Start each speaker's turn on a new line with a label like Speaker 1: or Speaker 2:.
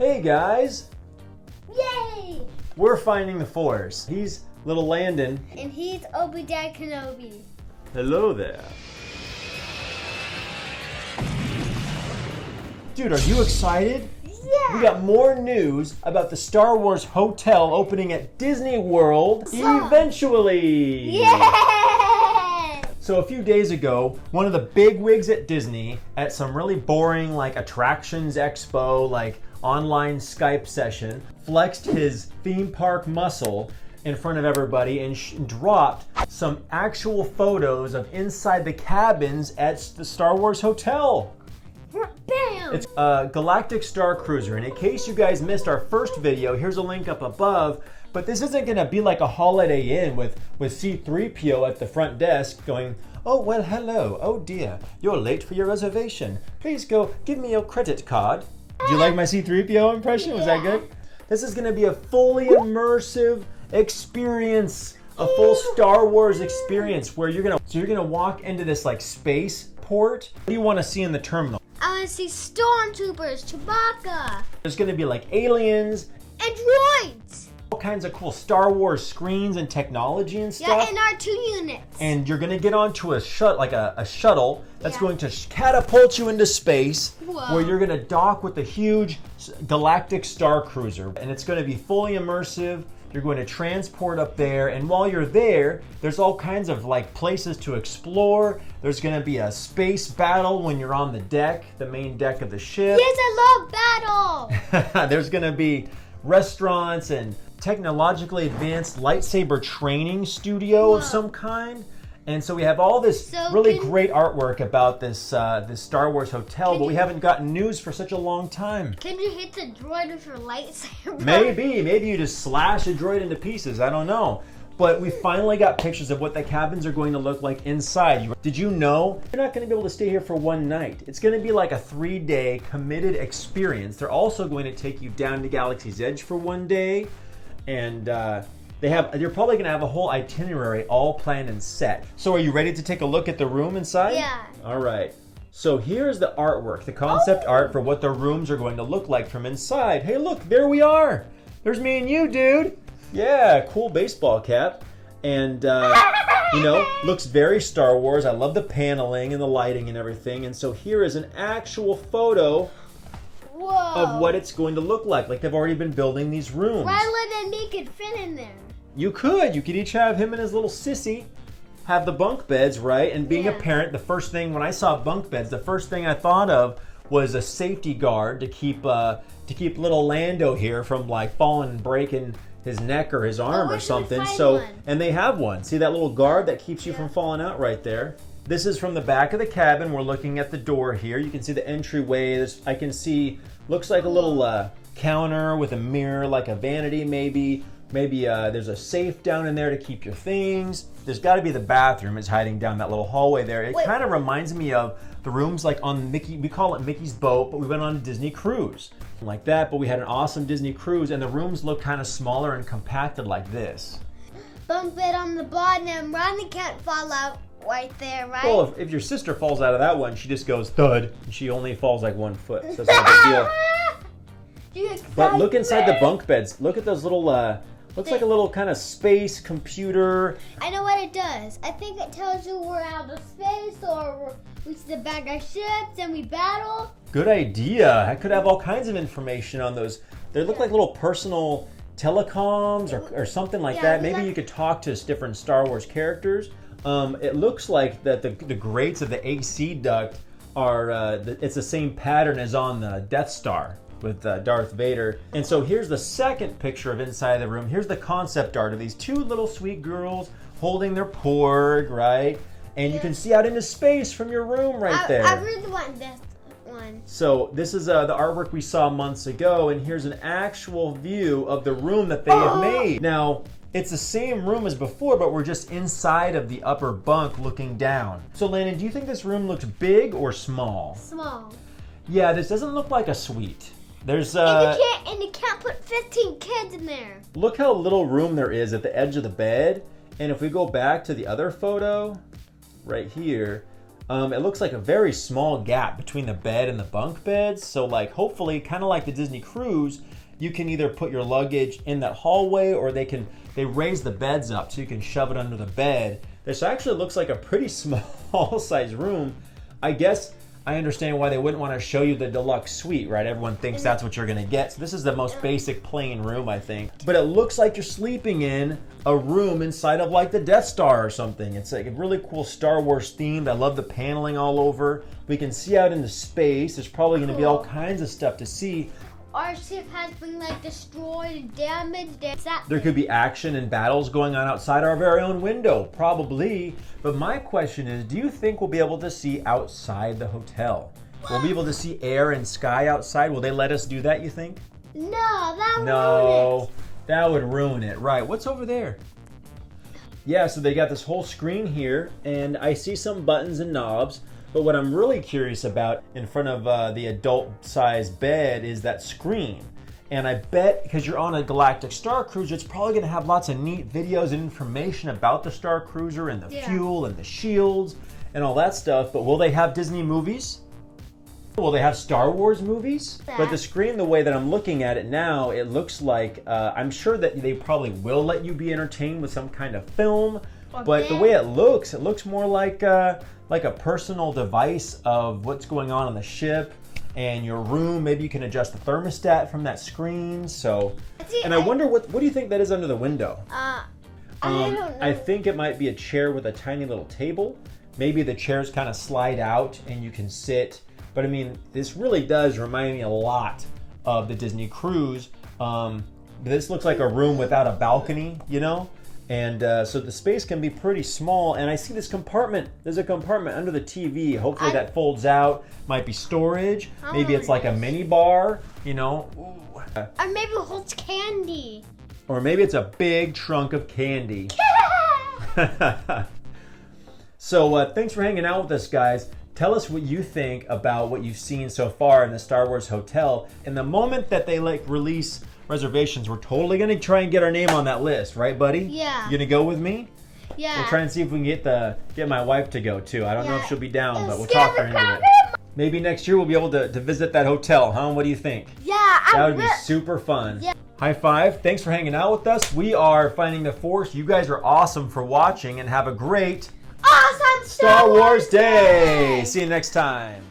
Speaker 1: Hey guys!
Speaker 2: Yay!
Speaker 1: We're finding the Force. He's little Landon.
Speaker 2: And he's Obadiah Kenobi.
Speaker 1: Hello there. Dude, are you excited?
Speaker 2: Yeah!
Speaker 1: We got more news about the Star Wars hotel opening at Disney World eventually.
Speaker 2: Yeah!
Speaker 1: So a few days ago, one of the big wigs at Disney at some really boring like attractions expo, like online Skype session, flexed his theme park muscle in front of everybody and dropped some actual photos of inside the cabins at the Star Wars hotel.
Speaker 2: Bam!
Speaker 1: It's a Galactic Starcruiser, and in case you guys missed our first video, here's a link up above. But this isn't gonna be like a Holiday Inn with C-3PO at the front desk going, "Oh, well, hello. Oh dear, you're late for your reservation. Please go give me your credit card." Did you like my C-3PO impression? Was that good? This is gonna be a fully immersive experience, a full Star Wars experience where you're gonna walk into this like space port. What do you want to see in the terminal?
Speaker 2: I want to see stormtroopers, Chewbacca,
Speaker 1: There's gonna be like aliens,
Speaker 2: and droids.
Speaker 1: all kinds of cool Star Wars screens and technology and stuff.
Speaker 2: Yeah, and R2 units.
Speaker 1: And you're gonna get onto a shuttle that's
Speaker 2: Yeah.
Speaker 1: going to catapult you into space,
Speaker 2: Whoa.
Speaker 1: where you're gonna dock with the huge Galactic Starcruiser, and it's gonna be fully immersive. You're going to transport up there, and while you're there, there's all kinds of like places to explore. There's gonna be a space battle when you're on the deck, the main deck of the ship.
Speaker 2: Yes, I love battle.
Speaker 1: There's gonna be restaurants and technologically advanced lightsaber training studio of some kind. And so we have all this
Speaker 2: So
Speaker 1: really great artwork about this this Star Wars hotel, but we haven't gotten news for such a long time.
Speaker 2: Can you hit the droid with your lightsaber?
Speaker 1: Maybe you just slash a droid into pieces. I don't know. But we finally got pictures of what the cabins are going to look like inside. Did you know you're not going to be able to stay here for one night? It's going to be like a 3-day committed experience. They're also going to take you down to Galaxy's Edge for one day, and they're probably going to have a whole itinerary all planned and set. So are you ready to take a look at the room inside?
Speaker 2: Yeah.
Speaker 1: All right. So here's the artwork, the concept art for what the rooms are going to look like from inside. Hey, look, there we are. There's me and you, dude. Yeah, cool baseball cap. And, looks very Star Wars. I love the paneling and the lighting and everything. And so here is an actual photo of what it's going to look like. Like they've already been building these rooms.
Speaker 2: Rylan and me could fit in there.
Speaker 1: You could each have him and his little sissy have the bunk beds, right? And being a parent, the first thing when I saw bunk beds, the first thing I thought of was a safety guard to keep little Lando here from like falling and breaking his neck or his arm or something. So, and they have one. See that little guard that keeps you from falling out right there? This is from the back of the cabin. We're looking at the door here. You can see the entryway. I can see, looks like a little counter with a mirror, like a vanity maybe. Maybe there's a safe down in there to keep your things. There's got to be the bathroom is hiding down that little hallway there. It kind of reminds me of the rooms like on Mickey, we call it Mickey's Boat, but we went on a Disney cruise like that, but we had an awesome Disney cruise and the rooms look kind of smaller and compacted like this.
Speaker 2: Bunk bed on the bottom. Ronnie can't fall out right there, right?
Speaker 1: Well, if your sister falls out of that one, she just goes thud, and she only falls like 1 foot, so it's not a big deal. But look inside the bunk beds. Look at those little, looks like a little kind of space computer.
Speaker 2: I know what it does. I think it tells you we're out of space or we see the back of ships and we battle.
Speaker 1: Good idea. I could have all kinds of information on those. They look like little personal telecoms or something like that. Maybe you could talk to different Star Wars characters. It looks like that the grates of the AC duct are, it's the same pattern as on the Death Star with Darth Vader. And so here's the second picture of inside the room. Here's the concept art of these two little sweet girls holding their porg, right? And you can see out into space from your room right there.
Speaker 2: I really want this one.
Speaker 1: So this is the artwork we saw months ago, and here's an actual view of the room that they have made. Now, it's the same room as before, but we're just inside of the upper bunk looking down. So Landon, do you think this room looks big or small?
Speaker 2: Small.
Speaker 1: Yeah, this doesn't look like a suite. There's
Speaker 2: and you can't put 15 kids in there.
Speaker 1: Look how little room there is at the edge of the bed. And if we go back to the other photo right here, It looks like a very small gap between the bed and the bunk beds. So like hopefully, kind of like the Disney cruise, you can either put your luggage in that hallway or they raise the beds up so you can shove it under the bed. This actually looks like a pretty small size room. I guess I understand why they wouldn't want to show you the deluxe suite, right? Everyone thinks that's what you're going to get. So this is the most basic plain room, I think. But it looks like you're sleeping in a room inside of like the Death Star or something. It's like a really cool Star Wars themed. I love the paneling all over. We can see out into space. There's probably going to be all kinds of stuff to see.
Speaker 2: Our ship has been like destroyed and damaged.
Speaker 1: There could be action and battles going on outside our very own window, probably. But my question is, do you think we'll be able to see outside the hotel? We'll be able to see air and sky outside? Will they let us do that, you think?
Speaker 2: No, that would ruin it.
Speaker 1: That would ruin it. Right, what's over there? Yeah, so they got this whole screen here, and I see some buttons and knobs. But what I'm really curious about in front of the adult-sized bed is that screen. And I bet, because you're on a Galactic Starcruiser, it's probably going to have lots of neat videos and information about the Starcruiser and the fuel and the shields and all that stuff. But will they have Disney movies? Will they have Star Wars movies? But the screen, the way that I'm looking at it now, it looks like, I'm sure that they probably will let you be entertained with some kind of film. But the way it looks more like a personal device of what's going on the ship and your room. Maybe you can adjust the thermostat from that screen. So, and I wonder what do you think that is under the window?
Speaker 2: I don't know.
Speaker 1: I think it might be a chair with a tiny little table. Maybe the chairs kind of slide out and you can sit. But I mean, this really does remind me a lot of the Disney cruise. This looks like a room without a balcony, you know? And so the space can be pretty small. And I see this compartment. There's a compartment under the TV. Hopefully that folds out. Might be storage. Maybe it's like a mini bar, you know.
Speaker 2: Or maybe it holds candy.
Speaker 1: Or maybe it's a big trunk of candy. So thanks for hanging out with us, guys. Tell us what you think about what you've seen so far in the Star Wars Hotel. And the moment that they release reservations, we're totally gonna try and get our name on that list, right, buddy?
Speaker 2: Yeah.
Speaker 1: You gonna go with me?
Speaker 2: Yeah.
Speaker 1: We'll try and see if we can get my wife to go too. I don't know if she'll be down, but we'll talk her into it. Maybe next year we'll be able to visit that hotel, huh? What do you think?
Speaker 2: Yeah,
Speaker 1: that would be super fun. Yeah. High five. Thanks for hanging out with us. We are Finding the Force. You guys are awesome for watching, and have a great
Speaker 2: awesome
Speaker 1: Star Wars Day. See you next time.